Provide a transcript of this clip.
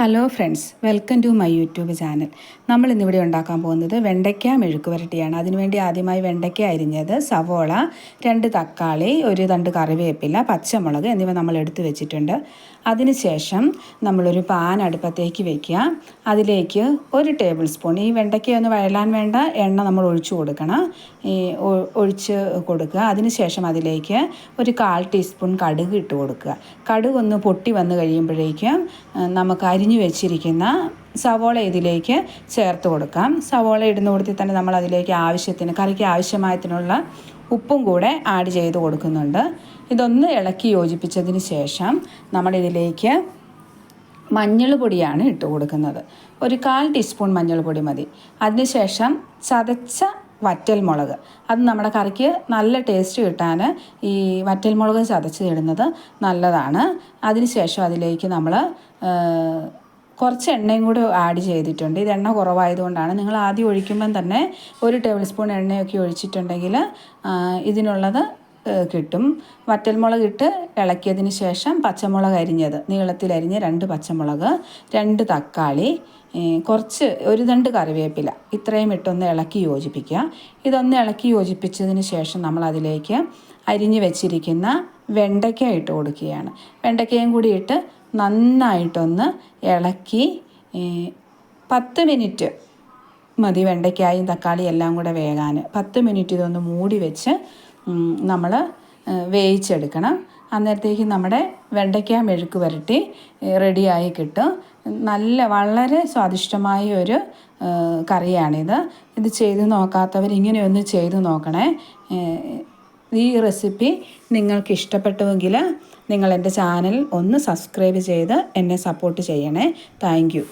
Hello friends, welcome to my YouTube channel. നമ്മൾ ഇന്നിവിടെ ഉണ്ടാക്കാൻ പോകുന്നത് വെണ്ടയ്ക്ക മെഴുക്ക് പുരട്ടിയാണ്. അതിനുവേണ്ടി ആദ്യമായി വെണ്ടയ്ക്ക അരിഞ്ഞത്, സവോള, 2 തക്കാളി, 1 തണ്ട് കറിവേപ്പില, പച്ചമുളക് എന്നിവ നമ്മൾ എടുത്തു വെച്ചിട്ടുണ്ട്. അതിനുശേഷം നമ്മളൊരു പാൻ അടുപ്പത്തേക്ക് വയ്ക്കുക. അതിലേക്ക് 1 ടേബിൾ സ്പൂൺ, ഈ വെണ്ടയ്ക്ക ഒന്ന് വഴലാൻ വേണ്ട എണ്ണ നമ്മൾ ഒഴിച്ചു കൊടുക്കണം. ഒഴിച്ച് കൊടുക്കുക. അതിനുശേഷം അതിലേക്ക് ഒരു 1/4 ടീസ്പൂൺ കടുക് ഇട്ട് കൊടുക്കുക. കടുക് ഒന്ന് പൊട്ടി വന്ന് കഴിയുമ്പോഴേക്കും നമുക്ക് അരിഞ്ഞു വെച്ചിരിക്കുന്ന സവോള ഇതിലേക്ക് ചേർത്ത് കൊടുക്കാം. സവോള ഇടുന്ന കൂട്ടത്തിൽ തന്നെ നമ്മൾ അതിലേക്ക് കറിക്ക് ആവശ്യമായതിനുള്ള ഉപ്പും കൂടെ ആഡ് ചെയ്ത് കൊടുക്കുന്നുണ്ട്. ഇതൊന്ന് ഇളക്കി യോജിപ്പിച്ചതിന് ശേഷം നമ്മളിതിലേക്ക് മഞ്ഞൾ പൊടിയാണ് ഇട്ട് കൊടുക്കുന്നത്. ഒരു 1/4 ടീസ്പൂൺ മഞ്ഞൾ പൊടി മതി. അതിനുശേഷം ചതച്ച വറ്റൽമുളക്, അത് നമ്മുടെ കറിക്ക് നല്ല ടേസ്റ്റ് കിട്ടാൻ ഈ വറ്റൽമുളക് ചതച്ചിടുന്നത് നല്ലതാണ്. അതിനുശേഷം അതിലേക്ക് നമ്മൾ കുറച്ച് എണ്ണയും കൂടി ആഡ് ചെയ്തിട്ടുണ്ട്. ഇത് എണ്ണ കുറവായതുകൊണ്ടാണ്. നിങ്ങൾ ആദ്യം ഒഴിക്കുമ്പം തന്നെ 1 ടേബിൾ സ്പൂൺ എണ്ണയൊക്കെ ഒഴിച്ചിട്ടുണ്ടെങ്കിൽ ഇതിനുള്ളത് കിട്ടും. വറ്റൽമുളക് ഇട്ട് ഇളക്കിയതിന് ശേഷം പച്ചമുളക് അരിഞ്ഞത്, നീളത്തിലരിഞ്ഞ് 2 പച്ചമുളക്, 2 തക്കാളി, കുറച്ച് 1 തണ്ട് കറിവേപ്പില, ഇത്രയും ഇട്ടൊന്ന് ഇളക്കി യോജിപ്പിക്കുക. ഇതൊന്ന് ഇളക്കി യോജിപ്പിച്ചതിന് ശേഷം നമ്മൾ അതിലേക്ക് അരിഞ്ഞ് വെച്ചിരിക്കുന്ന വെണ്ടയ്ക്ക ഇട്ട് കൊടുക്കുകയാണ്. വെണ്ടയ്ക്കയും കൂടി ഇട്ട് നന്നായിട്ടൊന്ന് ഇളക്കി 10 മിനിറ്റ് മതി വെണ്ടയ്ക്കായും തക്കാളിയും എല്ലാം കൂടെ വേകാൻ. 10 മിനിറ്റ് ഇതൊന്ന് മൂടി വെച്ച് നമ്മൾ വേവിച്ചെടുക്കണം. അന്നേരത്തേക്ക് നമ്മുടെ വെണ്ടയ്ക്ക മെഴുക്ക് പുരട്ടി റെഡിയായി കിട്ടും. വളരെ സ്വാദിഷ്ടമായ ഒരു കറിയാണിത്. ഇത് ചെയ്ത് നോക്കാത്തവർ ഇങ്ങനെയൊന്ന് ചെയ്ത് നോക്കണേ. ഈ റെസിപ്പി നിങ്ങൾക്ക് ഇഷ്ടപ്പെട്ടുവെങ്കിൽ നിങ്ങൾ എൻ്റെ ചാനൽ ഒന്ന് സബ്സ്ക്രൈബ് ചെയ്ത് എന്നെ സപ്പോർട്ട് ചെയ്യണേ. Thank you.